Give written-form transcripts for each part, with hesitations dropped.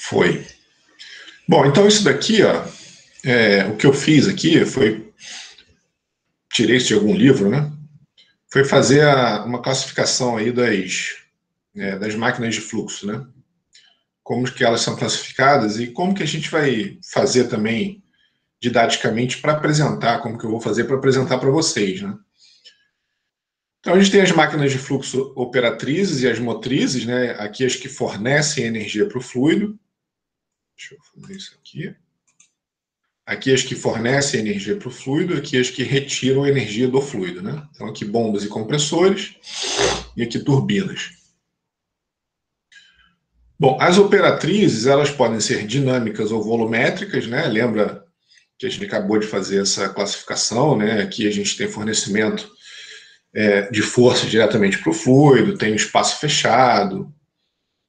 Foi. Bom, então isso daqui, ó, o que eu fiz aqui foi, tirei isso de algum livro, né? Foi fazer uma classificação aí das máquinas de fluxo, né? Como que elas são classificadas e como que a gente vai fazer também didaticamente para apresentar, como que eu vou fazer para apresentar para vocês, né? Então a gente tem as máquinas de fluxo operatrizes e as motrizes, né? Aqui as que fornecem energia para o fluido. Deixa eu fazer isso aqui. Aqui as que fornecem energia para o fluido, aqui as que retiram energia do fluido, né? Então aqui bombas e compressores e aqui turbinas. Bom, as operatrizes, elas podem ser dinâmicas ou volumétricas, né? Lembra que a gente acabou de fazer essa classificação, né? Aqui a gente tem fornecimento de força diretamente para o fluido, tem o espaço fechado,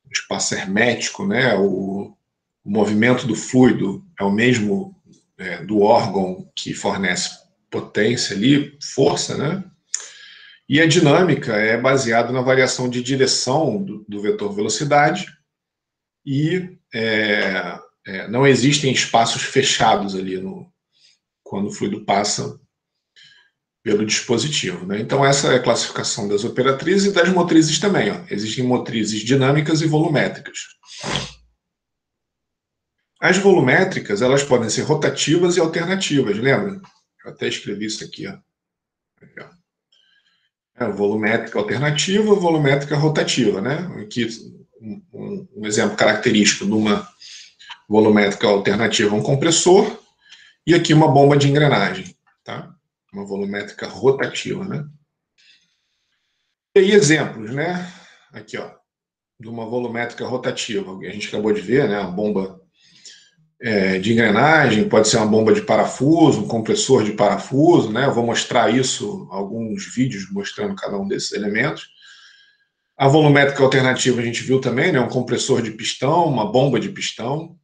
o espaço hermético, né? O movimento do fluido é o mesmo do órgão que fornece potência ali, força, né? E a dinâmica é baseada na variação de direção do vetor velocidade e não existem espaços fechados ali quando o fluido passa pelo dispositivo, né? Então essa é a classificação das operatrizes e das motrizes também, ó. Existem motrizes dinâmicas e volumétricas. As volumétricas, elas podem ser rotativas e alternativas, lembra? Eu até escrevi isso aqui, ó. Volumétrica alternativa, volumétrica rotativa, né? Aqui um exemplo característico de uma volumétrica alternativa, um compressor, e aqui uma bomba de engrenagem, tá? Uma volumétrica rotativa, né? E aí exemplos, né? Aqui, ó, de uma volumétrica rotativa, a gente acabou de ver, né? A bomba de engrenagem, pode ser uma bomba de parafuso, um compressor de parafuso, né? Eu vou mostrar isso, alguns vídeos mostrando cada um desses elementos. A volumétrica alternativa a gente viu também, né? Um compressor de pistão, uma bomba de pistão.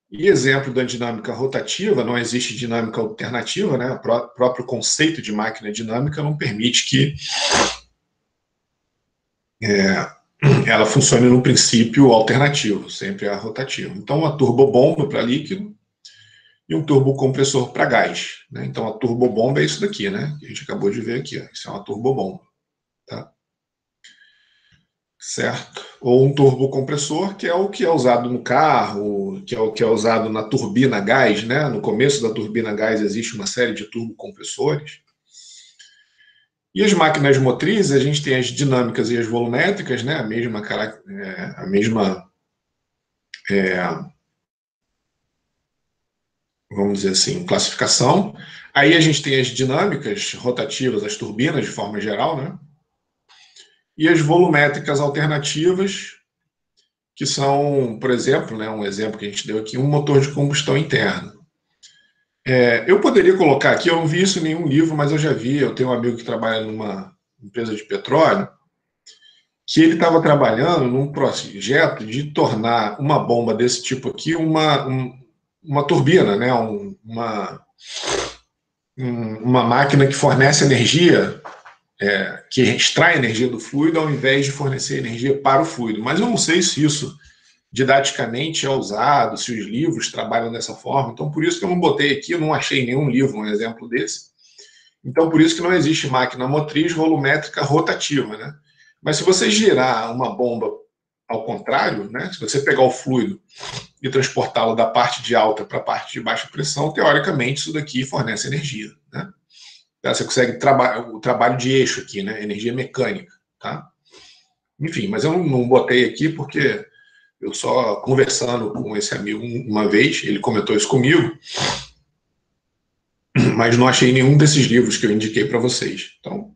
E exemplo da dinâmica rotativa, não existe dinâmica alternativa, né? O próprio conceito de máquina dinâmica não permite que ela funcione no princípio alternativo, sempre a rotativo. Então, uma turbobomba para líquido e um turbocompressor para gás, né? Então, a turbobomba é isso daqui, né? Que a gente acabou de ver aqui, ó. Isso é uma turbobomba, tá? Certo? Ou um turbocompressor, que é o que é usado no carro, que é o que é usado na turbina gás, né? No começo da turbina gás existe uma série de turbocompressores. E as máquinas motrizes, a gente tem as dinâmicas e as volumétricas, né? Vamos dizer assim, classificação. Aí a gente tem as dinâmicas rotativas, as turbinas de forma geral, né? E as volumétricas alternativas, que são, por exemplo, né, um exemplo que a gente deu aqui, um motor de combustão interna. Eu poderia colocar aqui, eu não vi isso em nenhum livro, mas eu já vi, eu tenho um amigo que trabalha numa empresa de petróleo, que ele estava trabalhando num projeto de tornar uma bomba desse tipo aqui uma turbina, né, uma máquina que fornece energia, que extrai energia do fluido ao invés de fornecer energia para o fluido. Mas eu não sei se isso didaticamente é usado, se os livros trabalham dessa forma. Então, por isso que eu não botei aqui, eu não achei nenhum livro um exemplo desse. Então, por isso que não existe máquina motriz volumétrica rotativa, né? Mas se você girar uma bomba ao contrário, né? Se você pegar o fluido e transportá-lo da parte de alta para a parte de baixa pressão, teoricamente isso daqui fornece energia, né? Você consegue o trabalho de eixo aqui, né? Energia mecânica, tá? Enfim, mas eu não botei aqui porque eu só conversando com esse amigo uma vez, ele comentou isso comigo, mas não achei nenhum desses livros que eu indiquei para vocês. Então,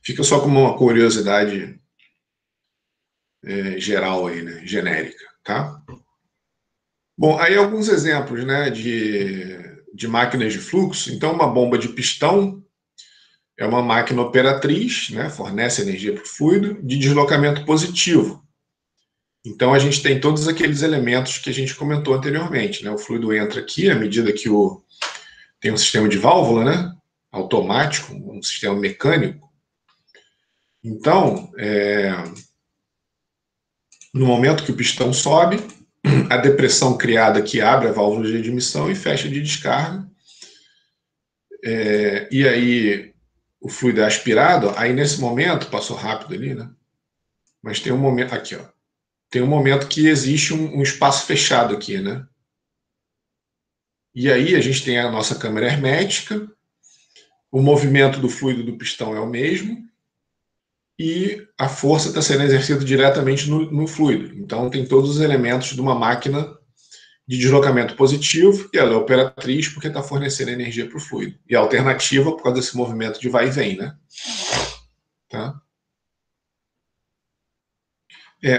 fica só como uma curiosidade geral aí, né? Genérica, tá? Bom, aí alguns exemplos, né, de máquinas de fluxo. Então, uma bomba de pistão é uma máquina operatriz, né, fornece energia para o fluido, de deslocamento positivo. Então, a gente tem todos aqueles elementos que a gente comentou anteriormente, né? O fluido entra aqui, à medida que tem um sistema de válvula, né, automático, um sistema mecânico. Então, no momento que o pistão sobe, a depressão criada que abre a válvula de admissão e fecha de descarga. E aí o fluido é aspirado. Aí nesse momento, passou rápido ali, né? Mas tem um momento, aqui ó, tem um momento que existe um espaço fechado aqui, né? E aí a gente tem a nossa câmara hermética, o movimento do fluido do pistão é o mesmo, e a força está sendo exercida diretamente no fluido. Então tem todos os elementos de uma máquina de deslocamento positivo, e ela é operatriz porque está fornecendo energia para o fluido. E alternativa por causa desse movimento de vai e vem, né? Tá?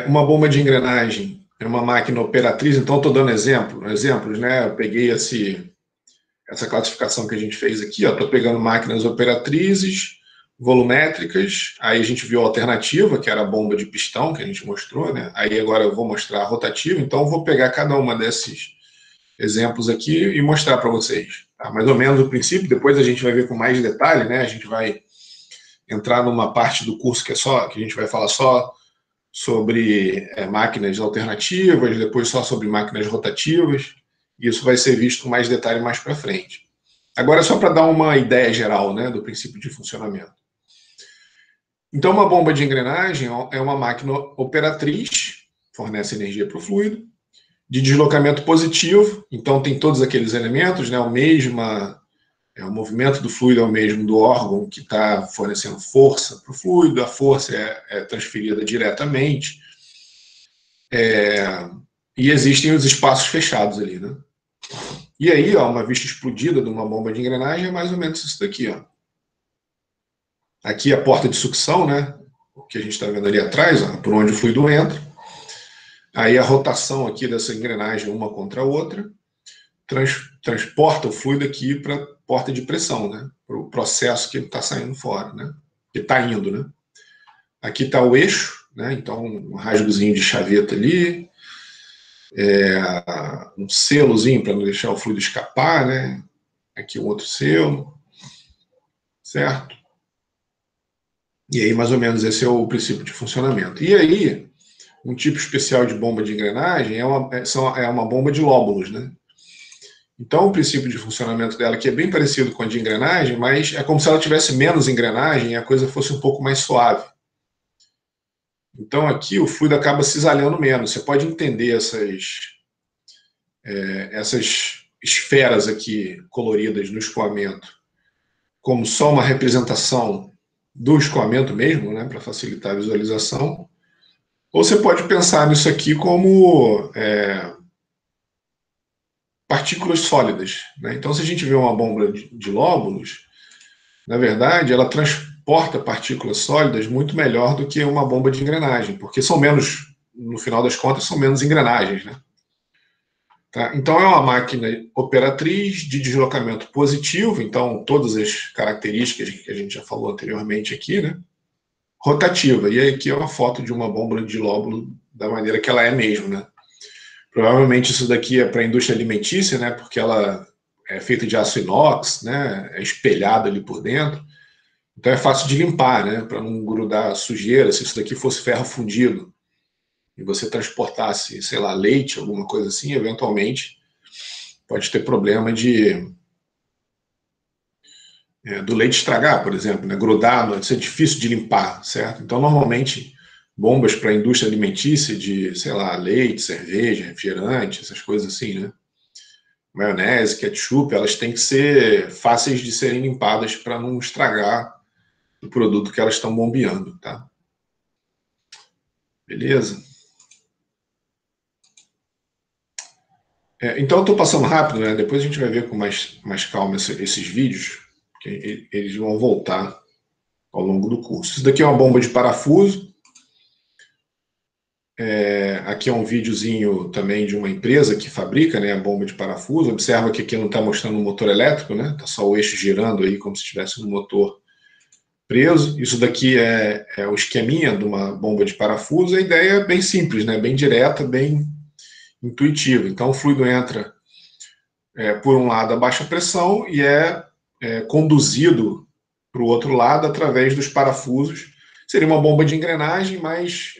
Uma bomba de engrenagem é uma máquina operatriz, então estou dando exemplos, né? Eu peguei essa classificação que a gente fez aqui, estou pegando máquinas operatrizes, volumétricas, aí a gente viu a alternativa, que era a bomba de pistão, que a gente mostrou, né? Aí agora eu vou mostrar a rotativa, então eu vou pegar cada uma desses exemplos aqui e mostrar para vocês. Tá? Mais ou menos o princípio, depois a gente vai ver com mais detalhe, né? A gente vai entrar numa parte do curso que a gente vai falar só sobre máquinas alternativas, depois só sobre máquinas rotativas. Isso vai ser visto com mais detalhe mais para frente. Agora, só para dar uma ideia geral, né, do princípio de funcionamento. Então, uma bomba de engrenagem é uma máquina operatriz, fornece energia para o fluido, de deslocamento positivo, então tem todos aqueles elementos, né, o movimento do fluido é o mesmo do órgão que está fornecendo força para o fluido, a força é transferida diretamente, e existem os espaços fechados ali, né? E aí, ó, uma vista explodida de uma bomba de engrenagem é mais ou menos isso daqui, ó. Aqui a porta de sucção, né? O que a gente está vendo ali atrás, ó, por onde o fluido entra. Aí a rotação aqui dessa engrenagem uma contra a outra transporta o fluido aqui para a porta de pressão, né? Para o processo que está saindo fora, né? Que está indo, né? Aqui está o eixo, né? Então um rasgozinho de chaveta ali, um selozinho para não deixar o fluido escapar, né? Aqui um outro selo, certo? E aí mais ou menos esse é o princípio de funcionamento. E aí um tipo especial de bomba de engrenagem é uma bomba de lóbulos, né? Então, o princípio de funcionamento dela, que é bem parecido com a de engrenagem, mas é como se ela tivesse menos engrenagem e a coisa fosse um pouco mais suave. Então, aqui o fluido acaba cisalhando menos. Você pode entender essas esferas aqui coloridas no escoamento como só uma representação do escoamento mesmo, né, para facilitar a visualização. Ou você pode pensar nisso aqui como partículas sólidas, né? Então, se a gente vê uma bomba de lóbulos, na verdade, ela transporta partículas sólidas muito melhor do que uma bomba de engrenagem, porque são menos, no final das contas, são menos engrenagens, né? Tá? Então, é uma máquina operatriz de deslocamento positivo, então, todas as características que a gente já falou anteriormente aqui, né? Rotativa, e aqui é uma foto de uma bomba de lóbulo da maneira que ela é mesmo, né? Provavelmente isso daqui é para a indústria alimentícia, né? Porque ela é feita de aço inox, né? É espelhada ali por dentro. Então é fácil de limpar, né? Para não grudar sujeira. Se isso daqui fosse ferro fundido e você transportasse, sei lá, leite, alguma coisa assim, eventualmente pode ter problema do leite estragar, por exemplo, né? Grudar, isso é difícil de limpar, certo? Então normalmente bombas para a indústria alimentícia de, sei lá, leite, cerveja, refrigerante, essas coisas assim, né? Maionese, ketchup, elas têm que ser fáceis de serem limpadas para não estragar o produto que elas estão bombeando, tá? Beleza? Então eu estou passando rápido, né? Depois a gente vai ver com mais calma esses vídeos, que eles vão voltar ao longo do curso. Isso daqui é uma bomba de parafuso. Aqui é um videozinho também de uma empresa que fabrica, né, a bomba de parafuso. Observa que aqui não está mostrando um motor elétrico, né? Está só o eixo girando aí como se estivesse um motor preso. Isso daqui é o esqueminha de uma bomba de parafuso. A ideia é bem simples, né? Bem direta, bem intuitiva. Então o fluido entra por um lado a baixa pressão e é conduzido para o outro lado através dos parafusos. Seria uma bomba de engrenagem, mas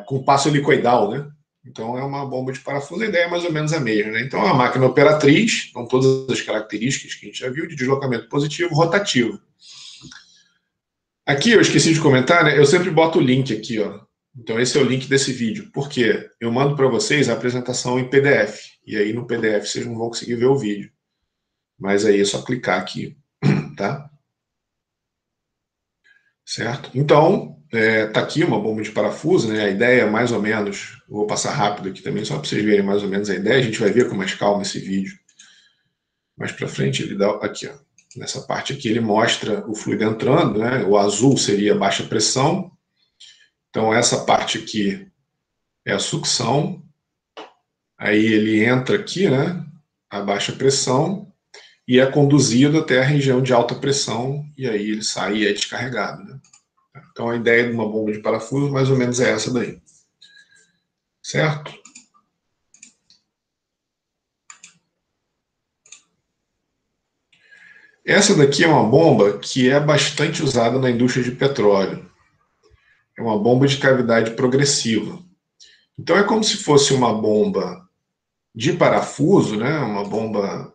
com passo helicoidal, né? Então, é uma bomba de parafuso, a ideia é mais ou menos a mesma, né? Então, é uma máquina operatriz, com todas as características que a gente já viu, de deslocamento positivo, rotativo. Aqui, eu esqueci de comentar, né? Eu sempre boto o link aqui, ó. Então, esse é o link desse vídeo. Por quê? Eu mando para vocês a apresentação em PDF. E aí, no PDF, vocês não vão conseguir ver o vídeo. Mas aí é só clicar aqui, tá? Certo? Então, tá aqui uma bomba de parafuso, né? A ideia é mais ou menos, vou passar rápido aqui também, só para vocês verem mais ou menos a ideia. A gente vai ver com mais calma esse vídeo. Mais para frente, ele dá aqui, ó. Nessa parte aqui, ele mostra o fluido entrando, né? O azul seria baixa pressão. Então, essa parte aqui é a sucção. Aí ele entra aqui, né? A baixa pressão e é conduzido até a região de alta pressão e aí ele sai e é descarregado, né? Então, a ideia de uma bomba de parafuso mais ou menos é essa daí. Certo? Essa daqui é uma bomba que é bastante usada na indústria de petróleo. É uma bomba de cavidade progressiva. Então, é como se fosse uma bomba de parafuso, né? Uma bomba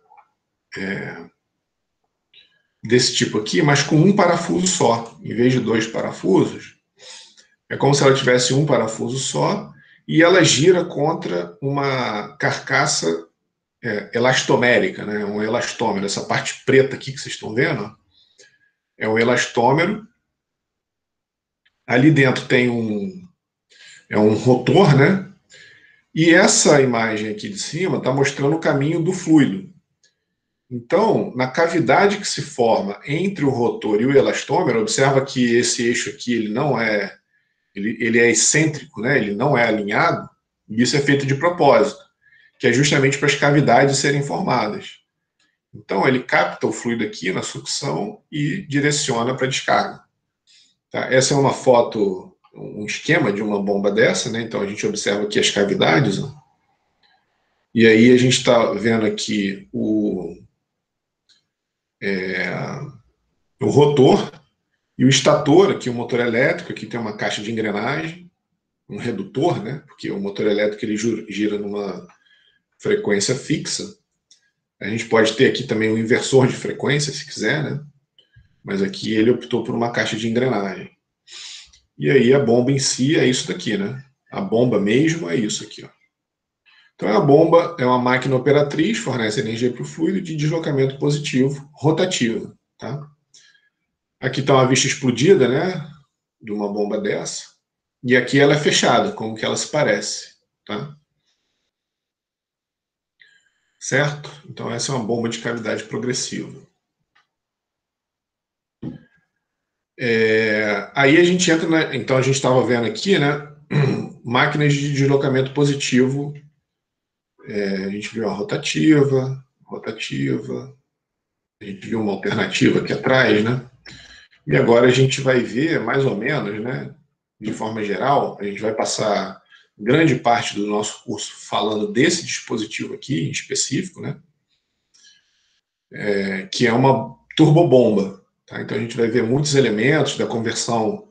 desse tipo aqui, mas com um parafuso só. Em vez de 2 parafusos, é como se ela tivesse um parafuso só e ela gira contra uma carcaça elastomérica, né? Um elastômero. Essa parte preta aqui que vocês estão vendo é um elastômero. Ali dentro tem um rotor, né? E essa imagem aqui de cima está mostrando o caminho do fluido. Então, na cavidade que se forma entre o rotor e o elastômero, observa que esse eixo aqui ele não é, ele é excêntrico, né? Ele não é alinhado, e isso é feito de propósito, que é justamente para as cavidades serem formadas. Então, ele capta o fluido aqui na sucção e direciona para a descarga. Tá? Essa é uma foto, um esquema de uma bomba dessa, né? Então, a gente observa aqui as cavidades, ó. E aí a gente está vendo aqui o rotor e o estator, aqui o motor elétrico, aqui tem uma caixa de engrenagem, um redutor, né? Porque o motor elétrico ele gira numa frequência fixa. A gente pode ter aqui também um inversor de frequência, se quiser, né? Mas aqui ele optou por uma caixa de engrenagem. E aí a bomba em si é isso daqui, né? A bomba mesmo é isso aqui, ó. Então a bomba é uma máquina operatriz, fornece energia para o fluido de deslocamento positivo, rotativa, tá? Aqui está uma vista explodida, né? De uma bomba dessa. E aqui ela é fechada, como que ela se parece, tá? Certo? Então essa é uma bomba de cavidade progressiva. Aí a gente entra, então a gente estava vendo aqui, né? Máquinas de deslocamento positivo. A gente viu a rotativa, a gente viu uma alternativa aqui atrás, né? E agora a gente vai ver, mais ou menos, né? De forma geral, a gente vai passar grande parte do nosso curso falando desse dispositivo aqui, em específico, né? Que é uma turbobomba. Tá? Então a gente vai ver muitos elementos da conversão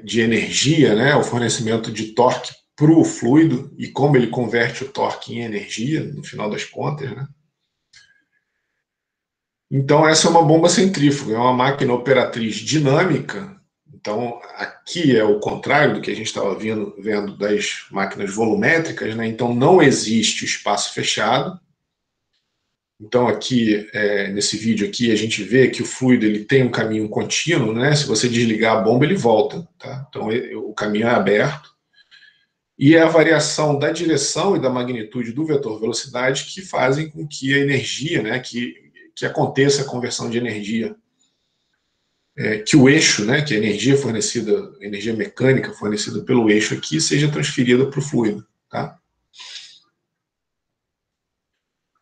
de energia, né? O fornecimento de torque para o fluido e como ele converte o torque em energia, no final das contas, né? Então, essa é uma bomba centrífuga, é uma máquina operatriz dinâmica. Então, aqui é o contrário do que a gente estava vendo das máquinas volumétricas, né? Então, não existe espaço fechado. Então, aqui, nesse vídeo aqui, a gente vê que o fluido ele tem um caminho contínuo, né? Se você desligar a bomba, ele volta, tá? Então, o caminho é aberto. E é a variação da direção e da magnitude do vetor velocidade que fazem com que a energia, né, que aconteça a conversão de energia, que o eixo, né, que a energia fornecida, energia mecânica fornecida pelo eixo aqui, seja transferida para o fluido. Tá?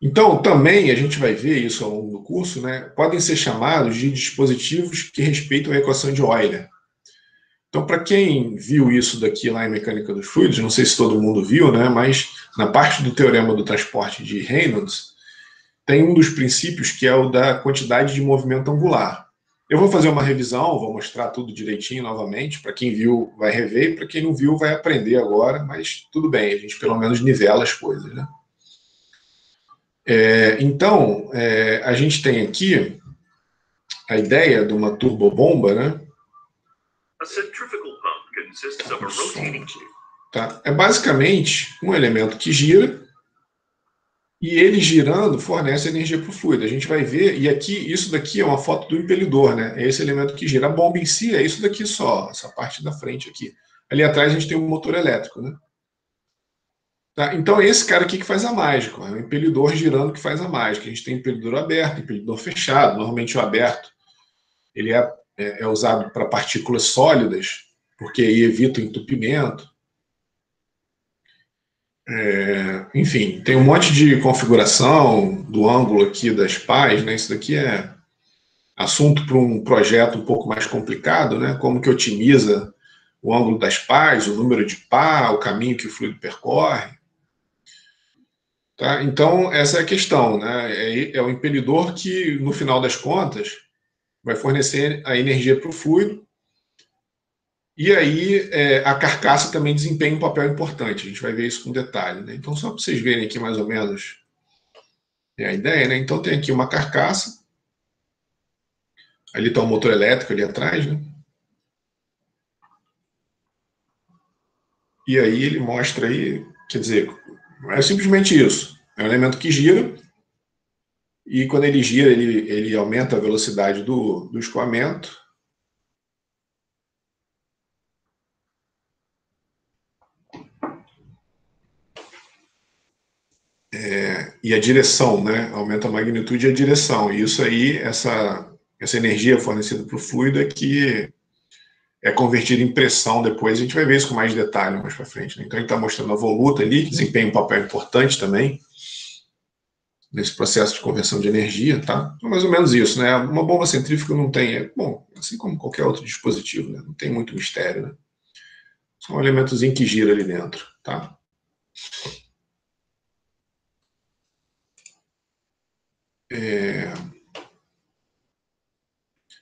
Então, também a gente vai ver isso ao longo do curso, né, podem ser chamados de dispositivos que respeitam a equação de Euler. Então, para quem viu isso daqui lá em Mecânica dos Fluidos, não sei se todo mundo viu, né, mas na parte do teorema do transporte de Reynolds, tem um dos princípios que é o da quantidade de movimento angular. Eu vou fazer uma revisão, vou mostrar tudo direitinho novamente. Para quem viu, vai rever, e para quem não viu, vai aprender agora, mas tudo bem, a gente pelo menos nivela as coisas, né? Então, a gente tem aqui a ideia de uma turbobomba, né? Tá? É basicamente um elemento que gira e ele girando fornece energia para o fluido. A gente vai ver, e aqui, isso daqui é uma foto do impelidor, né? É esse elemento que gira. A bomba em si é isso daqui só, essa parte da frente aqui. Ali atrás a gente tem um motor elétrico, né? Tá? Então é esse cara aqui que faz a mágica, é o impelidor girando que faz a mágica. A gente tem impelidor aberto, impelidor fechado. Normalmente o aberto ele é usado para partículas sólidas, porque aí evita o entupimento. Enfim, tem um monte de configuração do ângulo aqui das pás, né? Isso daqui é assunto para um projeto um pouco mais complicado, né? Como que otimiza o ângulo das pás, o número de pá, o caminho que o fluido percorre. Tá? Então, essa é a questão, né? É o impelidor que, no final das contas, vai fornecer a energia para o fluido. E aí, a carcaça também desempenha um papel importante. A gente vai ver isso com detalhe, né? Então, só para vocês verem aqui mais ou menos a ideia, né? Então, tem aqui uma carcaça. Ali está o motor elétrico ali atrás, né? E aí ele mostra aí, quer dizer, é simplesmente isso. É um elemento que gira, e quando ele gira, ele aumenta a velocidade do escoamento. E a direção, né? Aumenta a magnitude e a direção. E isso aí, essa energia fornecida para o fluido é que é convertida em pressão depois. A gente vai ver isso com mais detalhe mais para frente, né? Então ele está mostrando a voluta ali, que desempenha um papel importante também nesse processo de conversão de energia, tá? Então, mais ou menos isso, né? Uma bomba centrífuga não tem, bom, assim como qualquer outro dispositivo, né? Não tem muito mistério, né? Só um elementozinho que gira ali dentro, tá?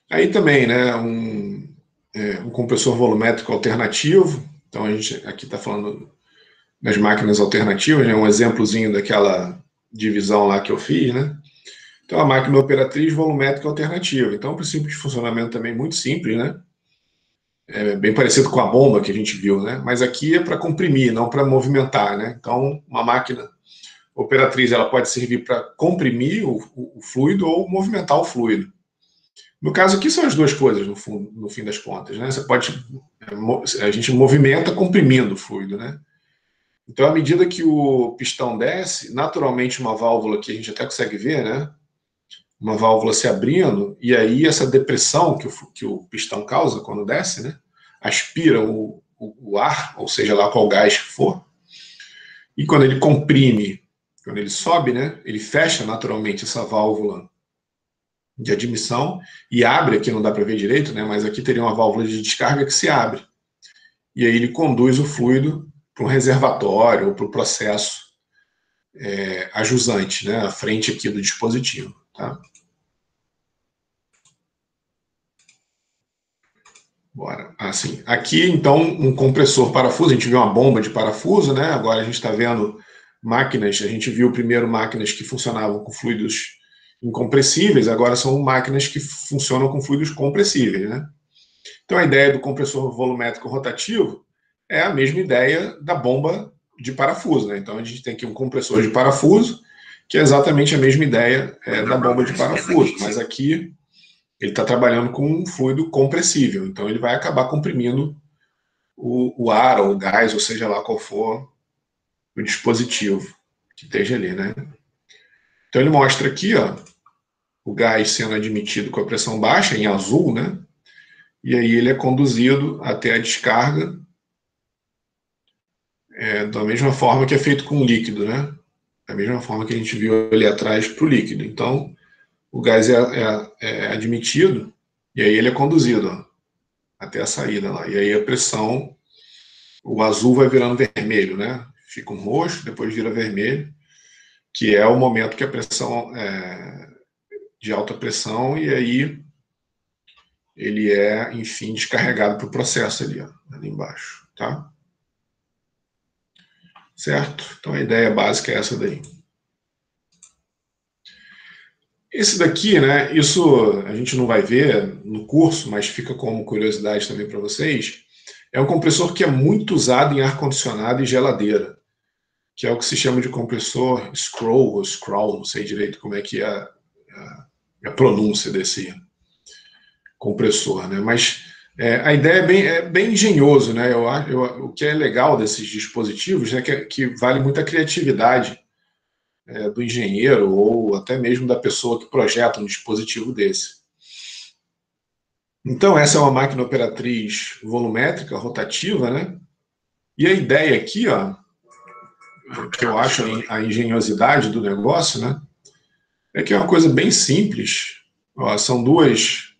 Aí também, né? Um compressor volumétrico alternativo. Então a gente aqui está falando das máquinas alternativas, né? Um exemplozinho daquela divisão lá que eu fiz, né? Então a máquina operatriz volumétrica alternativa. Então o princípio de funcionamento também é muito simples, né? É bem parecido com a bomba que a gente viu, né? Mas aqui é para comprimir, não para movimentar, né? Então uma máquina operatriz ela pode servir para comprimir o fluido ou movimentar o fluido. No caso aqui são as duas coisas, no fim das contas, né? Você pode, a gente movimenta comprimindo o fluido, né? Então, à medida que o pistão desce, naturalmente uma válvula que a gente até consegue ver, né? Uma válvula se abrindo, e aí essa depressão que o pistão causa quando desce, né? Aspira o ar, ou seja lá qual gás que for, e quando ele comprime, quando ele sobe, né? Ele fecha naturalmente essa válvula de admissão e abre, aqui não dá para ver direito, né, mas aqui teria uma válvula de descarga que se abre. E aí ele conduz o fluido para um reservatório ou para o processo ajusante, né, à frente aqui do dispositivo. Tá? Bora. Assim, aqui, então, um compressor parafuso, a gente viu uma bomba de parafuso, né? Agora a gente está vendo máquinas, a gente viu primeiro máquinas que funcionavam com fluidos incompressíveis, agora são máquinas que funcionam com fluidos compressíveis, né? Então, a ideia do compressor volumétrico rotativo é a mesma ideia da bomba de parafuso, né? Então, a gente tem aqui um compressor de parafuso, que é exatamente a mesma ideia da bomba de parafuso, mas aqui ele está trabalhando com um fluido compressível, então ele vai acabar comprimindo o ar ou o gás, ou seja lá qual for o dispositivo que esteja ali, né? Então ele mostra aqui, ó, o gás sendo admitido com a pressão baixa, em azul, né? E aí ele é conduzido até a descarga da mesma forma que é feito com o líquido, né? Da mesma forma que a gente viu ali atrás para o líquido. Então, o gás é admitido e aí ele é conduzido, ó, até a saída lá. E aí a pressão, o azul vai virando vermelho, né? Fica um roxo, depois vira vermelho, que é o momento que a pressão de alta pressão, e aí ele é, enfim, descarregado para o processo ali, ó, ali embaixo, tá? Certo? Então a ideia básica é essa daí. Esse daqui, né, isso a gente não vai ver no curso, mas fica como curiosidade também para vocês, é um compressor que é muito usado em ar-condicionado e geladeira, que é o que se chama de compressor scroll ou scroll, não sei direito como é que é a pronúncia desse compressor, né? Mas a ideia é bem engenhoso, né? O que é legal desses dispositivos, né, que vale muito a criatividade do engenheiro ou até mesmo da pessoa que projeta um dispositivo desse. Então, essa é uma máquina operatriz volumétrica, rotativa, né? E a ideia aqui, ó, que eu acho a engenhosidade do negócio, né? É que é uma coisa bem simples. Ó, são duas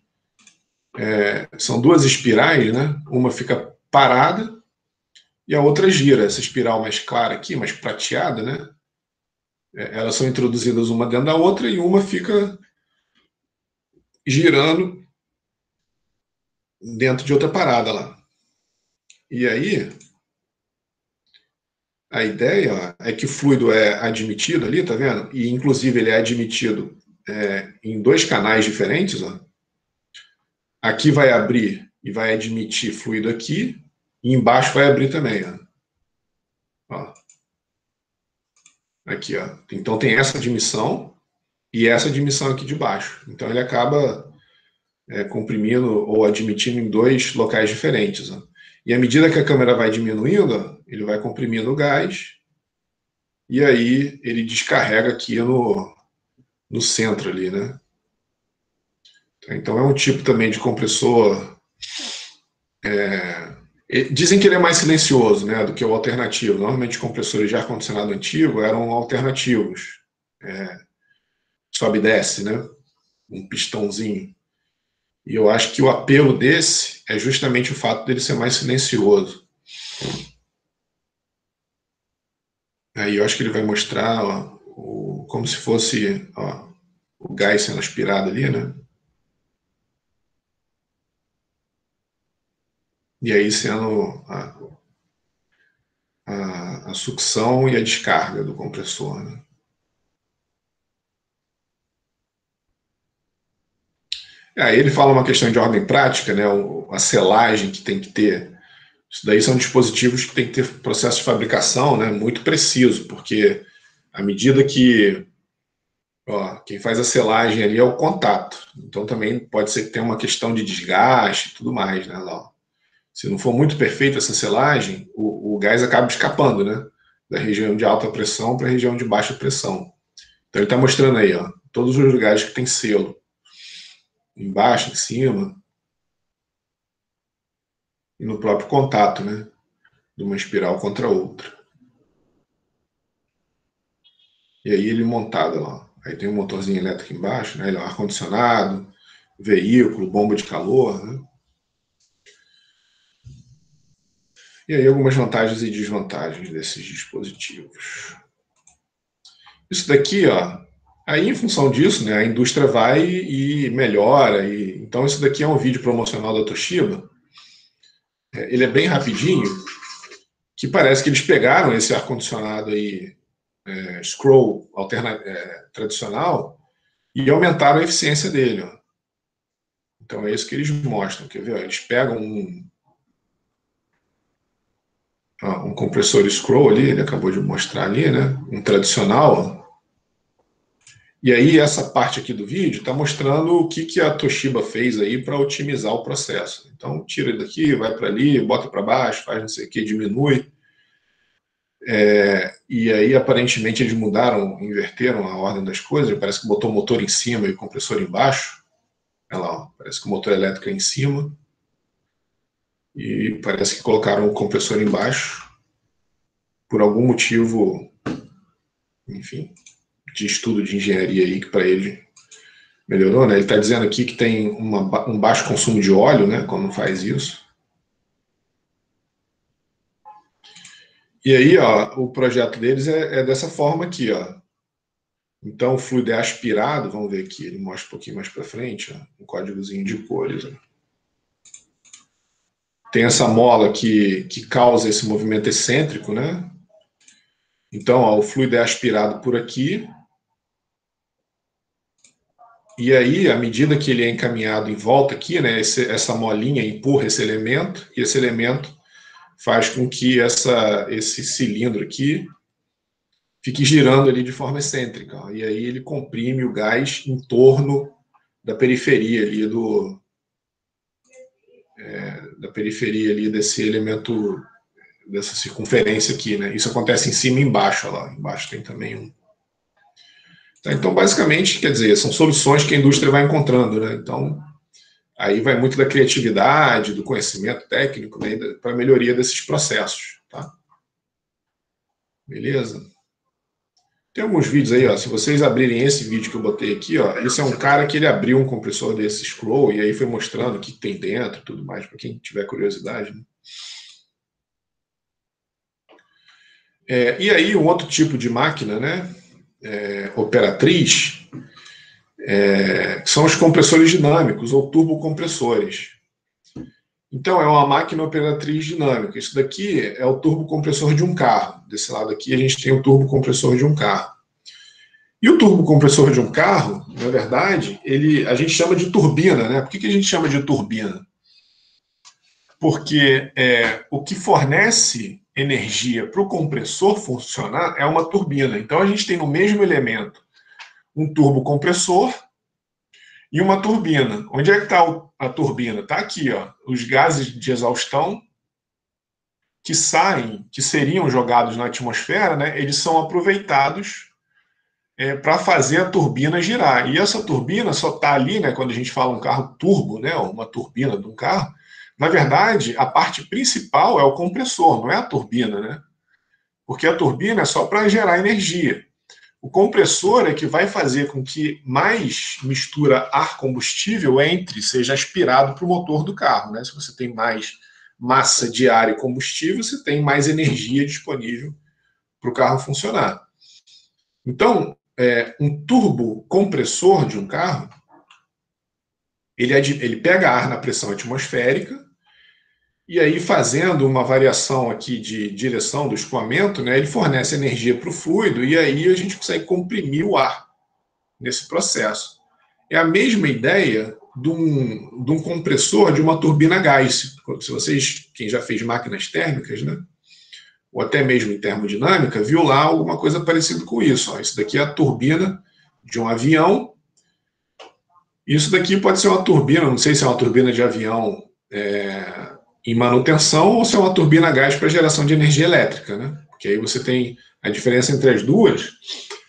espirais, né? Uma fica parada e a outra gira. Essa espiral mais clara aqui, mais prateada, né? Elas são introduzidas uma dentro da outra e uma fica girando dentro de outra parada lá. E aí, a ideia ó, é que o fluido é admitido ali, tá vendo? E inclusive ele é admitido em dois canais diferentes, ó. Aqui vai abrir e vai admitir fluido aqui, e embaixo vai abrir também, ó. Ó. Aqui, ó. Então tem essa admissão e essa admissão aqui de baixo. Então ele acaba comprimindo ou admitindo em dois locais diferentes, ó. E à medida que a câmera vai diminuindo, ó, ele vai comprimindo o gás e aí ele descarrega aqui no centro ali, né? Então é um tipo também de compressor. Dizem que ele é mais silencioso, né, do que o alternativo. Normalmente compressores de ar-condicionado antigo eram alternativos. Sobe e desce, né? Um pistãozinho. E eu acho que o apelo desse é justamente o fato dele ser mais silencioso. Aí eu acho que ele vai mostrar ó, como se fosse ó, o gás sendo aspirado ali, né? E aí sendo a sucção e a descarga do compressor, né? Aí ele fala uma questão de ordem prática, né? A selagem que tem que ter. Isso daí são dispositivos que tem que ter processo de fabricação, né, muito preciso, porque à medida que ó, quem faz a selagem ali é o contato. Então também pode ser que tenha uma questão de desgaste e tudo mais, né, Lau? Se não for muito perfeita essa selagem, o gás acaba escapando, né? Da região de alta pressão para a região de baixa pressão. Então ele está mostrando aí, ó, todos os lugares que tem selo. Embaixo, em cima, e no próprio contato, né? De uma espiral contra a outra. E aí ele montado lá. Aí tem um motorzinho elétrico embaixo, né? Ele é um ar-condicionado, veículo, bomba de calor, né? E aí algumas vantagens e desvantagens desses dispositivos. Isso daqui, ó, aí em função disso, né, a indústria vai e melhora. Então isso daqui é um vídeo promocional da Toshiba. Ele é bem rapidinho, que parece que eles pegaram esse ar-condicionado aí, scroll tradicional, e aumentaram a eficiência dele. Ó. Então é isso que eles mostram. Quer ver? Eles pegam um compressor scroll ali, ele acabou de mostrar ali, né? Um tradicional. E aí essa parte aqui do vídeo está mostrando o que a Toshiba fez aí para otimizar o processo. Então tira daqui, vai para ali, bota para baixo, faz não sei o que, diminui. E aí aparentemente eles mudaram, inverteram a ordem das coisas. Parece que botou o motor em cima e o compressor embaixo. Olha lá, ó, parece que o motor elétrico é em cima. E parece que colocaram o compressor embaixo. Por algum motivo, enfim, de estudo de engenharia aí que para ele melhorou, né? Ele está dizendo aqui que tem um baixo consumo de óleo, né? Quando faz isso. E aí, ó, o projeto deles é dessa forma aqui, ó. Então o fluido é aspirado, vamos ver aqui, ele mostra um pouquinho mais para frente, ó, um códigozinho de cores. Ó. tem essa mola que causa esse movimento excêntrico, né? Então, ó, o fluido é aspirado por aqui. E aí, à medida que ele é encaminhado em volta aqui, né, essa molinha empurra esse elemento, e esse elemento faz com que esse cilindro aqui fique girando ali de forma excêntrica. Ó, e aí ele comprime o gás em torno da periferia ali da periferia ali desse elemento, dessa circunferência aqui, né? Isso acontece em cima e embaixo, ó lá. Embaixo tem também um. Então, basicamente, quer dizer, são soluções que a indústria vai encontrando, né? Então, aí vai muito da criatividade, do conhecimento técnico, né, para a melhoria desses processos, tá? Beleza? Tem alguns vídeos aí, ó, se vocês abrirem esse vídeo que eu botei aqui, ó, esse é um cara que ele abriu um compressor desse Scroll e aí foi mostrando o que tem dentro e tudo mais, para quem tiver curiosidade, né? E aí, um outro tipo de máquina, né, operatriz, são os compressores dinâmicos ou turbocompressores. Então, é uma máquina operatriz dinâmica. Isso daqui é o turbocompressor de um carro. Desse lado aqui, a gente tem o turbocompressor de um carro. E o turbocompressor de um carro, na verdade, a gente chama de turbina, né? Por que a gente chama de turbina? Porque o que fornece energia para o compressor funcionar é uma turbina. Então, a gente tem no mesmo elemento um turbocompressor e uma turbina. Onde é que está a turbina? Está aqui, ó. Os gases de exaustão que saem, que seriam jogados na atmosfera, né, eles são aproveitados para fazer a turbina girar. E essa turbina só está ali, né, quando a gente fala um carro turbo, né, uma turbina de um carro, na verdade, a parte principal é o compressor, não é a turbina, né? Porque a turbina é só para gerar energia. O compressor é que vai fazer com que mais mistura ar-combustível seja aspirado para o motor do carro, né? Se você tem mais massa de ar e combustível, você tem mais energia disponível para o carro funcionar. Então, um turbocompressor de um carro, ele pega ar na pressão atmosférica e aí, fazendo uma variação aqui de direção do escoamento, né, ele fornece energia para o fluido e aí a gente consegue comprimir o ar nesse processo. É a mesma ideia de um compressor de uma turbina a gás. Se vocês, quem já fez máquinas térmicas, né, ou até mesmo em termodinâmica, viu lá alguma coisa parecida com isso. Ó. Isso daqui é a turbina de um avião. Isso daqui pode ser uma turbina, não sei se é uma turbina de avião em manutenção ou se é uma turbina a gás para geração de energia elétrica, né? Porque aí você tem a diferença entre as duas,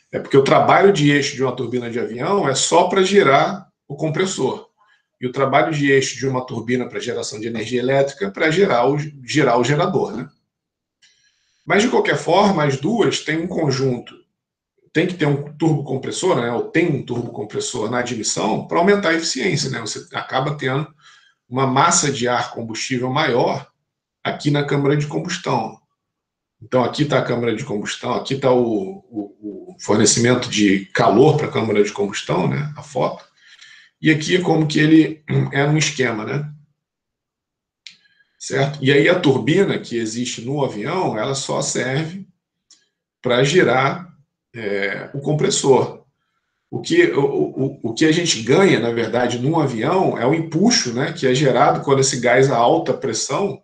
porque o trabalho de eixo de uma turbina de avião é só para gerar o compressor. E o trabalho de eixo de uma turbina para geração de energia elétrica é para gerar o gerador, né? Mas, de qualquer forma, as duas têm um conjunto. Tem que ter um turbocompressor, né? Ou tem um turbocompressor na admissão para aumentar a eficiência, né? Você acaba tendo uma massa de ar combustível maior aqui na câmara de combustão. Então, aqui está a câmara de combustão, aqui está o fornecimento de calor para a câmara de combustão, né? A foto. E aqui é como que ele é um esquema, né? Certo? E aí a turbina que existe no avião, ela só serve para girar o compressor. O que a gente ganha, na verdade, num avião é o empuxo, né, que é gerado quando esse gás a alta pressão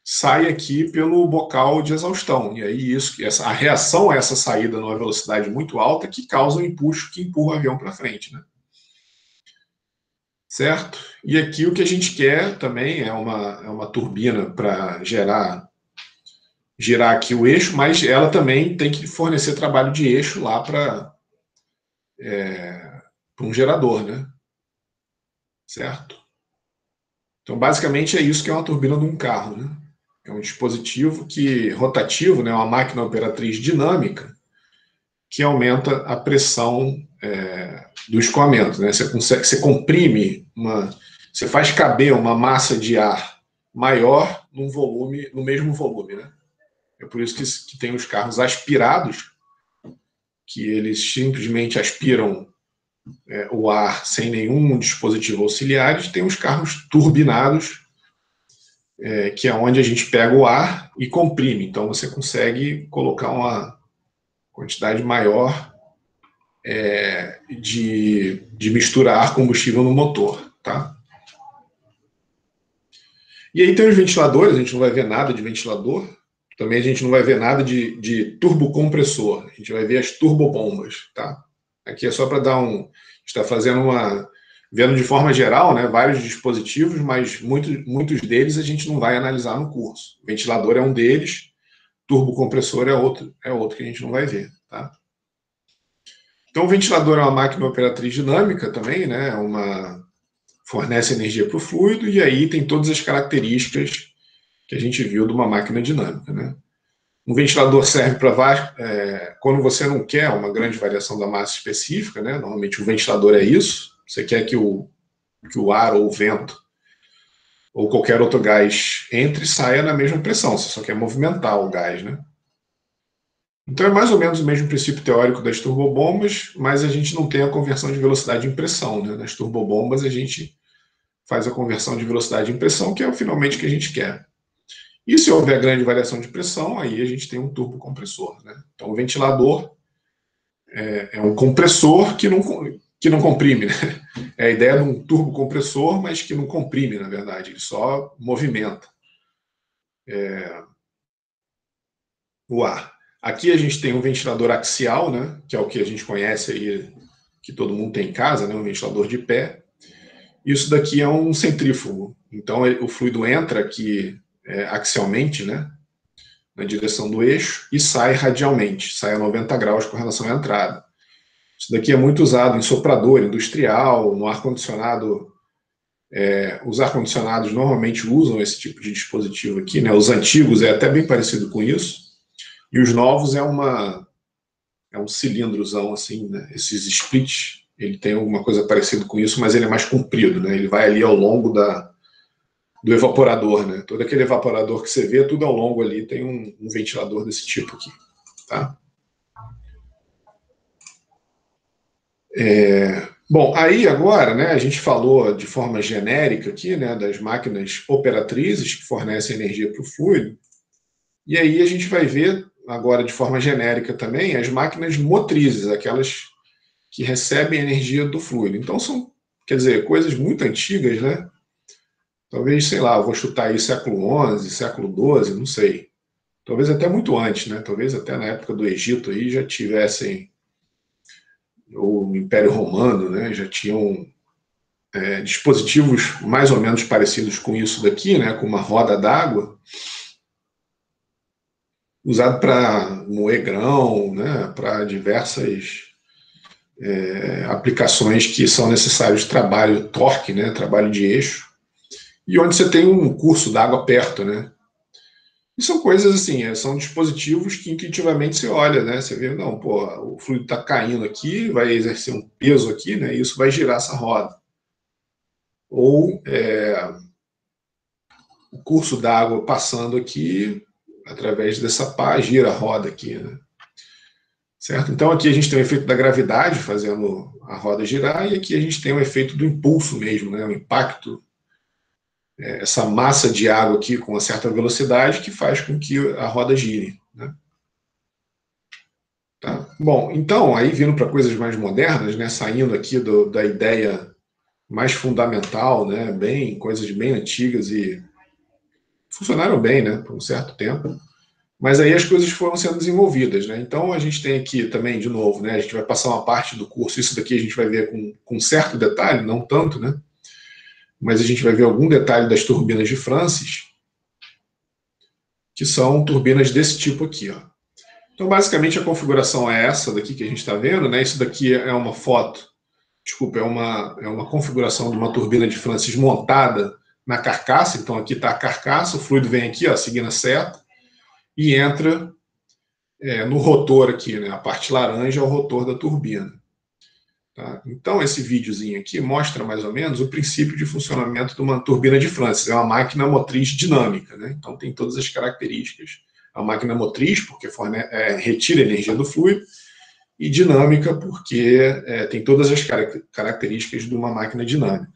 sai aqui pelo bocal de exaustão. E aí a reação a essa saída numa velocidade muito alta que causa o empuxo que empurra o avião para frente, né? Certo? E aqui o que a gente quer também é uma turbina para girar aqui o eixo, mas ela também tem que fornecer trabalho de eixo lá para um gerador, né? Certo? Então, basicamente, é isso que é uma turbina de um carro, né? É um dispositivo rotativo, né? Uma máquina operatriz dinâmica que aumenta a pressão do escoamento, né? Você comprime você faz caber uma massa de ar maior no mesmo volume, né? É por isso que tem os carros aspirados, que eles simplesmente aspiram o ar sem nenhum dispositivo auxiliar, e tem os carros turbinados, que é onde a gente pega o ar e comprime. Então, você consegue colocar uma quantidade maior de misturar ar-combustível no motor, tá? E aí tem os ventiladores, a gente não vai ver nada de ventilador, também a gente não vai ver nada de turbocompressor, a gente vai ver as turbobombas, tá? Aqui é só para dar um... está fazendo vendo de forma geral, né, vários dispositivos, mas muitos deles a gente não vai analisar no curso. Ventilador é um deles, turbocompressor é outro que a gente não vai ver, tá? Então o ventilador é uma máquina operatriz dinâmica também, né, fornece energia para o fluido, e aí tem todas as características que a gente viu de uma máquina dinâmica, né? Um ventilador serve para quando você não quer uma grande variação da massa específica, né? Normalmente o ventilador é isso. Você quer que o ar ou o vento ou qualquer outro gás entre e saia na mesma pressão. Você só quer movimentar o gás, né? Então é mais ou menos o mesmo princípio teórico das turbobombas, mas a gente não tem a conversão de velocidade em pressão, né? Nas turbobombas a gente faz a conversão de velocidade em pressão, que é finalmente o que a gente quer. E se houver grande variação de pressão, aí a gente tem um turbocompressor, né? Então o ventilador é um compressor que não comprime, né? É a ideia de um turbocompressor, mas que não comprime, na verdade, ele só movimenta o ar. Aqui a gente tem um ventilador axial, né? Que é o que a gente conhece aí, que todo mundo tem em casa, né? Um ventilador de pé. Isso daqui é um centrífugo. Então o fluido entra aqui axialmente, né? Na direção do eixo e sai radialmente, sai a 90 graus com relação à entrada. Isso daqui é muito usado em soprador industrial, no ar-condicionado. Os ar-condicionados normalmente usam esse tipo de dispositivo aqui, né? Os antigos é até bem parecido com isso, e os novos é um cilindrozão assim, né? Esses splits, ele tem alguma coisa parecida com isso, mas ele é mais comprido, né? Ele vai ali ao longo do evaporador, né? Todo aquele evaporador que você vê, tudo ao longo ali tem um ventilador desse tipo aqui, tá? Bom, aí agora, né, a gente falou de forma genérica aqui, né, das máquinas operatrizes que fornecem energia para o fluido, e aí a gente vai ver agora de forma genérica também as máquinas motrizes, aquelas que recebem energia do fluido. Então são, quer dizer, coisas muito antigas, né? Talvez, sei lá, eu vou chutar aí século XI, século XII, não sei. Talvez até muito antes, né? Talvez até na época do Egito aí já tivessem, ou no Império Romano, né? Já tinham dispositivos mais ou menos parecidos com isso daqui, né? Com uma roda d'água, usado para moer grão, né? Para diversas aplicações que são necessários de trabalho torque, né? Trabalho de eixo, e onde você tem um curso d'água perto, né? E são coisas assim, são dispositivos que intuitivamente você olha, né? Você vê, não, pô, o fluido está caindo aqui, vai exercer um peso aqui, né? E isso vai girar essa roda. Ou o curso d'água passando aqui, através dessa pá, gira a roda aqui, né? Certo? Então aqui a gente tem o efeito da gravidade fazendo a roda girar, e aqui a gente tem o efeito do impulso mesmo, né? O impacto, essa massa de água aqui com uma certa velocidade que faz com que a roda gire, né? Tá? Bom, então, aí vindo para coisas mais modernas, né, saindo aqui da ideia mais fundamental, né, coisas bem antigas e funcionaram bem, né, por um certo tempo, mas aí as coisas foram sendo desenvolvidas, né? Então a gente tem aqui também, de novo, né, a gente vai passar uma parte do curso, isso daqui a gente vai ver com certo detalhe, não tanto, né, mas a gente vai ver algum detalhe das turbinas de Francis, que são turbinas desse tipo aqui, ó. Então, basicamente, a configuração é essa daqui que a gente está vendo, né? Isso daqui é uma foto, desculpa, é uma configuração de uma turbina de Francis montada na carcaça. Então, aqui está a carcaça, o fluido vem aqui, ó, seguindo a seta, e entra no rotor aqui, né? A parte laranja é o rotor da turbina. Tá? Então, esse videozinho aqui mostra mais ou menos o princípio de funcionamento de uma turbina de Francis. É uma máquina motriz dinâmica, né? Então, tem todas as características. A máquina motriz, porque retira energia do fluido, e dinâmica, porque tem todas as características de uma máquina dinâmica.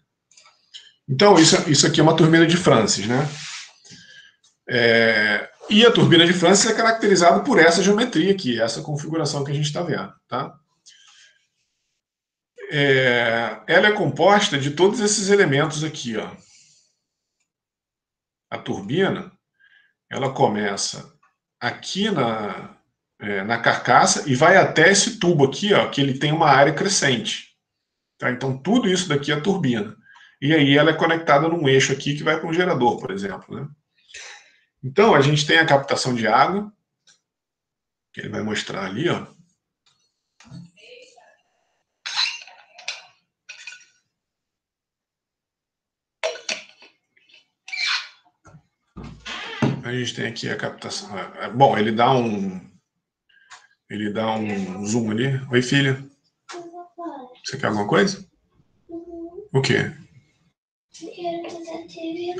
Então, isso aqui é uma turbina de Francis, né? E a turbina de Francis é caracterizada por essa geometria aqui, essa configuração que a gente está vendo. Tá? Ela é composta de todos esses elementos aqui. Ó. A turbina, ela começa aqui na carcaça e vai até esse tubo aqui, ó, que ele tem uma área crescente. Tá? Então, tudo isso daqui é a turbina. E aí ela é conectada num eixo aqui que vai para um gerador, por exemplo. Né? Então, a gente tem a captação de água, que ele vai mostrar ali, ó. A gente tem aqui a captação. Bom, ele dá um zoom ali. Oi, filha. Você quer alguma coisa? O quê?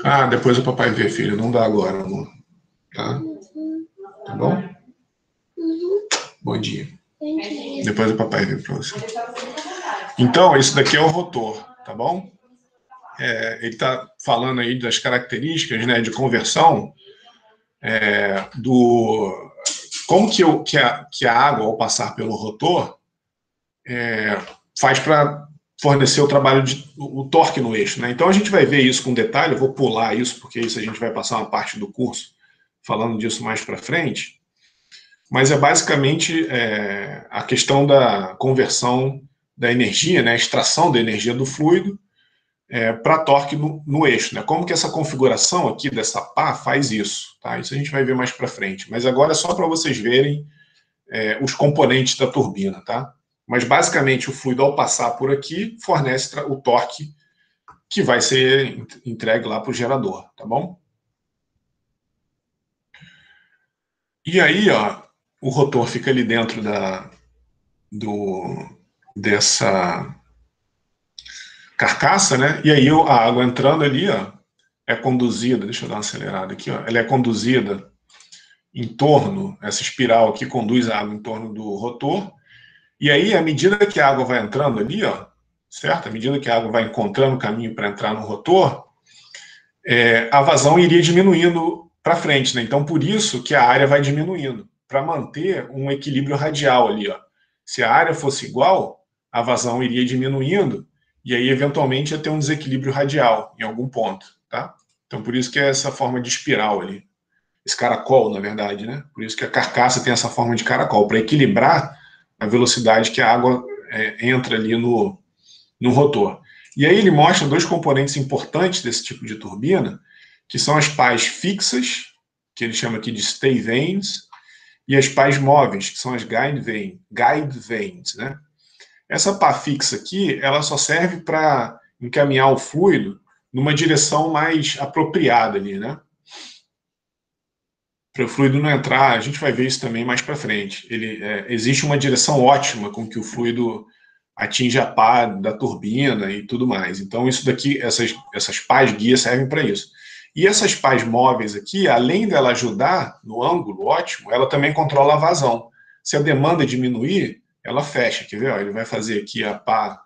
Ah, depois o papai vê, filho. Não dá agora, amor. Tá? Tá bom? Bom dia. Depois o papai vê para você. Então, isso daqui é o rotor, tá bom? Ele está falando aí das características, né, de conversão como que a água, ao passar pelo rotor, faz para fornecer o torque no eixo. Né? Então, a gente vai ver isso com detalhe, eu vou pular isso, porque isso a gente vai passar uma parte do curso falando disso mais para frente, mas é basicamente a questão da conversão da energia, né, a extração da energia do fluido para torque no eixo. Né? Como que essa configuração aqui dessa pá faz isso? Tá? Isso a gente vai ver mais para frente. Mas agora é só para vocês verem os componentes da turbina. Tá? Mas basicamente o fluido, ao passar por aqui, fornece o torque que vai ser entregue lá para o gerador. Tá bom? E aí, ó, o rotor fica ali dentro dessa carcaça, né? E aí a água entrando ali, ó, é conduzida, deixa eu dar uma acelerada aqui, ó, ela é conduzida em torno, essa espiral aqui conduz a água em torno do rotor, e aí, à medida que a água vai entrando ali, ó, certo? À medida que a água vai encontrando o caminho para entrar no rotor, a vazão iria diminuindo para frente, né? Então, por isso que a área vai diminuindo, para manter um equilíbrio radial ali, ó. Se a área fosse igual, a vazão iria diminuindo, e aí, eventualmente, ia ter um desequilíbrio radial em algum ponto, tá? Então, por isso que é essa forma de espiral ali. Esse caracol, na verdade, né? Por isso que a carcaça tem essa forma de caracol, para equilibrar a velocidade que a água entra ali no rotor. E aí ele mostra dois componentes importantes desse tipo de turbina, que são as pás fixas, que ele chama aqui de stay vanes, e as pás móveis, que são as guide vanes, né? Essa pá fixa aqui, ela só serve para encaminhar o fluido numa direção mais apropriada ali, né? Para o fluido não entrar, a gente vai ver isso também mais para frente. Existe uma direção ótima com que o fluido atinge a pá da turbina e tudo mais. Então, isso daqui, essas pás guia servem para isso. E essas pás móveis aqui, além dela ajudar no ângulo ótimo, ela também controla a vazão. Se a demanda diminuir, ela fecha. Quer ver? Ele vai fazer aqui a pá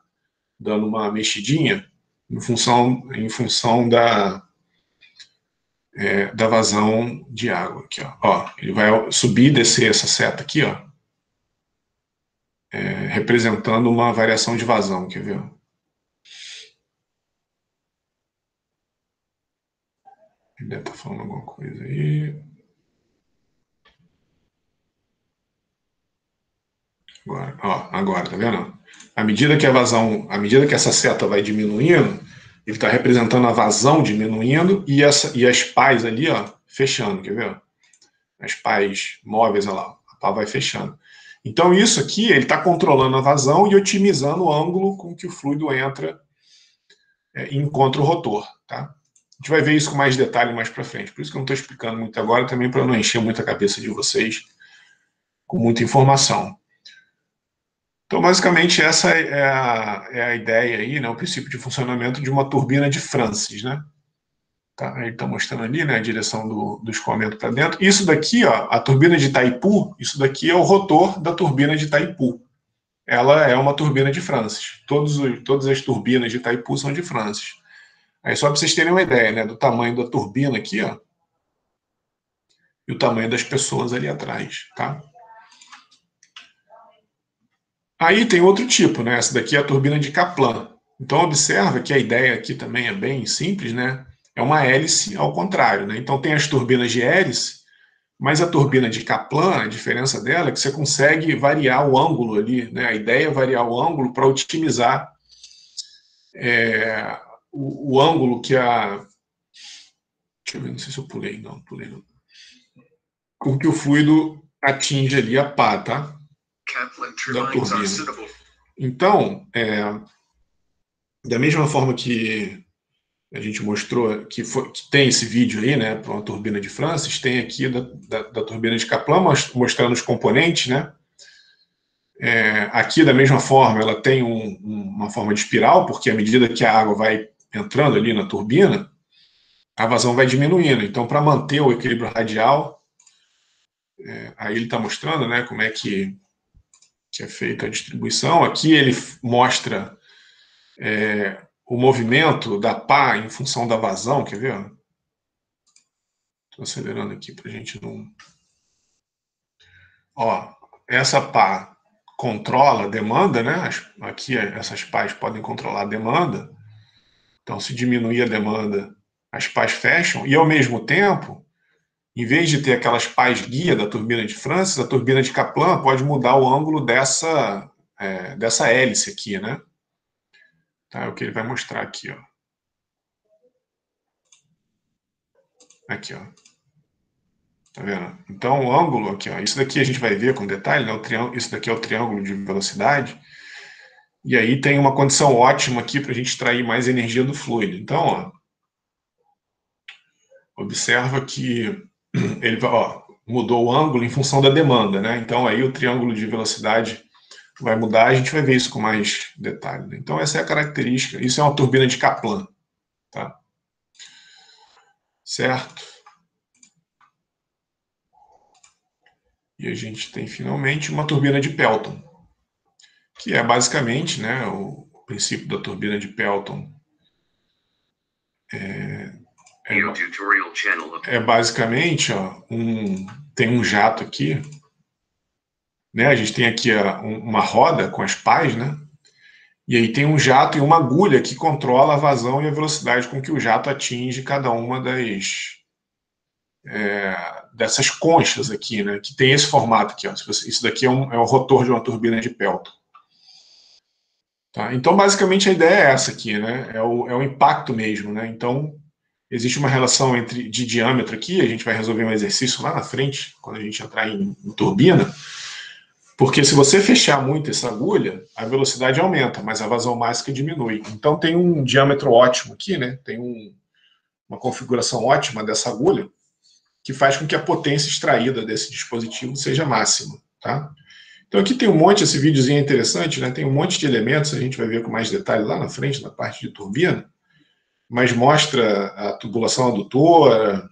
dando uma mexidinha em função da vazão de água. Aqui, ó. Ele vai subir e descer essa seta aqui, ó, representando uma variação de vazão. Quer ver? Ele deve estar falando alguma coisa aí. Agora, tá vendo? À medida que essa seta vai diminuindo, ele está representando a vazão diminuindo e as pás ali, ó, fechando, quer ver? As pás móveis, olha lá, a pá vai fechando. Então, isso aqui, ele está controlando a vazão e otimizando o ângulo com que o fluido entra e encontra o rotor, tá? A gente vai ver isso com mais detalhe mais para frente. Por isso que eu não estou explicando muito agora, também para não encher muito a cabeça de vocês com muita informação. Então, basicamente, essa é a ideia aí, né, o princípio de funcionamento de uma turbina de Francis, né? Tá, ele está mostrando ali, né, a direção do escoamento para dentro. Isso daqui, ó, a turbina de Itaipu, isso daqui é o rotor da turbina de Itaipu. Ela é uma turbina de Francis. Todas as turbinas de Itaipu são de Francis. Aí só para vocês terem uma ideia, né, do tamanho da turbina aqui, ó. e o tamanho das pessoas ali atrás, tá? Aí tem outro tipo, né? Essa daqui é a turbina de Kaplan. Então observa que a ideia aqui também é bem simples, né? É uma hélice ao contrário, né? Então tem as turbinas de hélice, mas a turbina de Kaplan, a diferença dela é que você consegue variar o ângulo ali, né? A ideia é variar o ângulo para otimizar o ângulo que a... Deixa eu ver, não sei se eu pulei, não, pulei não. Com que o fluido atinge ali a pá, tá? Da turbina. Então, da mesma forma que a gente mostrou que tem esse vídeo aí, né, para uma turbina de Francis, tem aqui da turbina de Kaplan mostrando os componentes, né? Aqui, da mesma forma, ela tem uma forma de espiral, porque à medida que a água vai entrando ali na turbina, a vazão vai diminuindo. Então, para manter o equilíbrio radial, aí ele está mostrando, né, como é que é feita a distribuição. Aqui ele mostra o movimento da pá em função da vazão, quer ver? Estou acelerando aqui para a gente não... Ó, essa pá controla a demanda, né? Aqui essas pás podem controlar a demanda. Então, se diminuir a demanda, as pás fecham. E, ao mesmo tempo, em vez de ter aquelas pás guia da turbina de Francis, a turbina de Kaplan pode mudar o ângulo dessa hélice aqui, né? Tá, é o que ele vai mostrar aqui, ó. Aqui, ó. Tá vendo? Então, o ângulo aqui, ó. Isso daqui a gente vai ver com detalhe, né? Isso daqui é o triângulo de velocidade. E aí tem uma condição ótima aqui para a gente extrair mais energia do fluido. Então, ó, observa que ele mudou o ângulo em função da demanda, né? Então aí o triângulo de velocidade vai mudar, a gente vai ver isso com mais detalhe, né? Então essa é a característica, isso é uma turbina de Kaplan, tá? Certo? E a gente tem finalmente uma turbina de Pelton, que é basicamente, né, o princípio da turbina de Pelton basicamente, ó, tem um jato aqui, né? A gente tem aqui uma roda com as pás, né? E aí tem um jato e uma agulha que controla a vazão e a velocidade com que o jato atinge cada uma dessas conchas aqui, né? Que tem esse formato aqui, ó. Isso daqui é o rotor de uma turbina de Pelton. Tá? Então, basicamente, a ideia é essa aqui, né? É o impacto mesmo, né? Então, existe uma relação de diâmetro aqui, a gente vai resolver um exercício lá na frente, quando a gente entrar em turbina, porque se você fechar muito essa agulha, a velocidade aumenta, mas a vazão máxima diminui. Então tem um diâmetro ótimo aqui, né? Tem uma configuração ótima dessa agulha, que faz com que a potência extraída desse dispositivo seja máxima, tá? Então aqui tem um monte, esse videozinho é interessante, né? Tem um monte de elementos, a gente vai ver com mais detalhe lá na frente, na parte de turbina, mas mostra a tubulação adutora,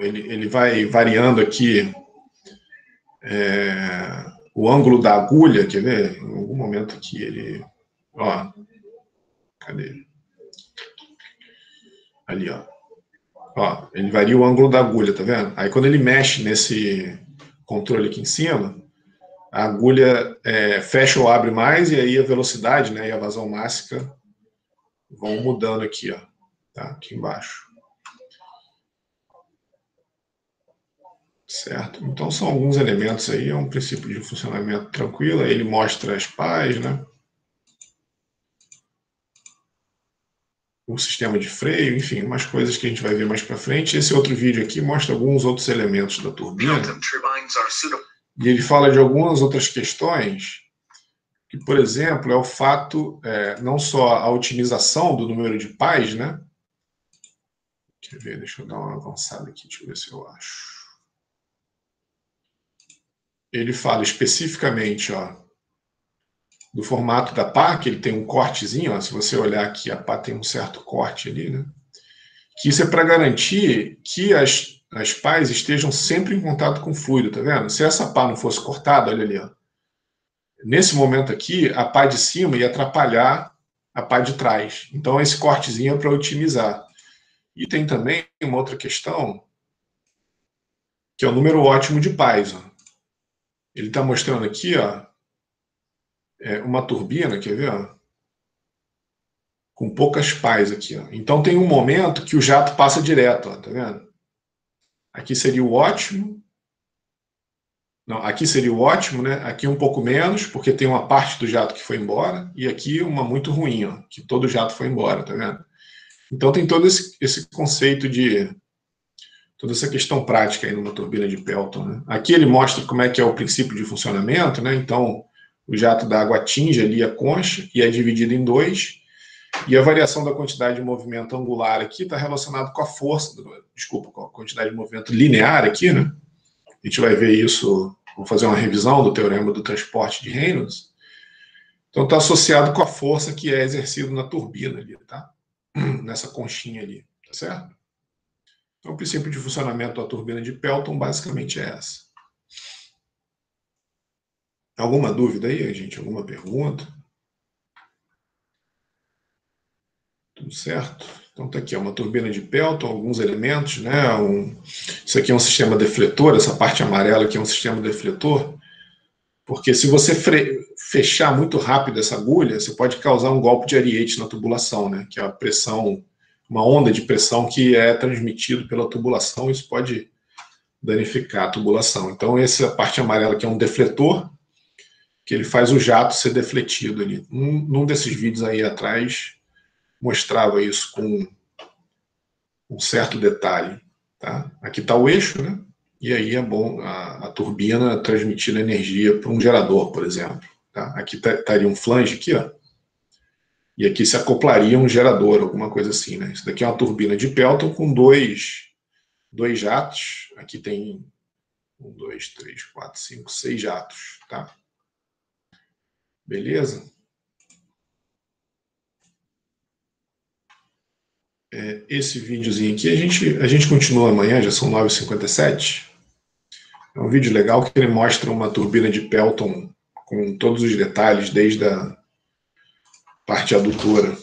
ele vai variando aqui o ângulo da agulha, quer ver? Em algum momento aqui ele... Ó, cadê? Ali, ó. Ó, ele varia o ângulo da agulha, tá vendo? Aí quando ele mexe nesse controle aqui em cima, a agulha fecha ou abre mais, e aí a velocidade, né, e a vazão máxima vão mudando aqui, ó. Tá? Aqui embaixo. Certo? Então são alguns elementos aí, é um princípio de funcionamento tranquilo, aí ele mostra as pás, né? O sistema de freio, enfim, umas coisas que a gente vai ver mais para frente. Esse outro vídeo aqui mostra alguns outros elementos da turbina. E ele fala de algumas outras questões, que, por exemplo, é o fato, não só a otimização do número de pás, né? Quer ver? Deixa eu dar uma avançada aqui, deixa eu ver se eu acho. Ele fala especificamente, ó, do formato da pá, que ele tem um cortezinho, ó, se você olhar aqui, a pá tem um certo corte ali, né? Que isso é para garantir que as pás estejam sempre em contato com o fluido, tá vendo? Se essa pá não fosse cortada, olha ali, ó. Nesse momento aqui, a pá de cima ia atrapalhar a pá de trás. Então, esse cortezinho é para otimizar. E tem também uma outra questão, que é o número ótimo de pais. Ó. Ele está mostrando aqui, ó, uma turbina, quer ver? Ó, com poucas pás aqui. Ó. Então tem um momento que o jato passa direto, ó, tá vendo? Aqui seria o ótimo. Não, aqui seria o ótimo, né? Aqui um pouco menos, porque tem uma parte do jato que foi embora, e aqui uma muito ruim, ó, que todo o jato foi embora, tá vendo? Então tem todo esse conceito de toda essa questão prática aí numa turbina de Pelton, né? Aqui ele mostra como é que é o princípio de funcionamento, né? Então o jato d'água atinge ali a concha e é dividido em dois, e a variação da quantidade de movimento angular aqui está relacionado com a força, desculpa, com a quantidade de movimento linear aqui, né? A gente vai ver isso, vou fazer uma revisão do teorema do transporte de Reynolds. Então está associado com a força que é exercida na turbina ali, tá? Nessa conchinha ali, tá certo? Então o princípio de funcionamento da turbina de Pelton basicamente é essa. Alguma dúvida aí, gente? Alguma pergunta? Tudo certo? Então está aqui, uma turbina de Pelton, alguns elementos, né? Isso aqui é um sistema defletor, essa parte amarela aqui é um sistema defletor, porque se você fechar muito rápido essa agulha, você pode causar um golpe de Ariete na tubulação, né? Que é a pressão, uma onda de pressão que é transmitido pela tubulação, isso pode danificar a tubulação. Então essa parte amarela aqui é um defletor, que ele faz o jato ser defletido ali. Num desses vídeos aí atrás, mostrava isso com um certo detalhe. Tá? Aqui está o eixo, né? E aí é bom a turbina transmitir energia para um gerador, por exemplo. Tá? Aqui estaria um flange aqui, ó. E aqui se acoplaria um gerador, alguma coisa assim, né? Isso daqui é uma turbina de Pelton com dois jatos. Aqui tem 1, 2, 3, 4, 5, 6 jatos, tá? Beleza? Esse videozinho aqui, a gente continua amanhã, já são 9h57. É um vídeo legal que ele mostra uma turbina de Pelton com todos os detalhes, desde a parte adutora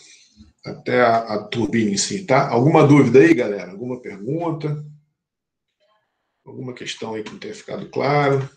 até a turbina em si, tá? Alguma dúvida aí, galera? Alguma pergunta? Alguma questão aí que não tenha ficado claro?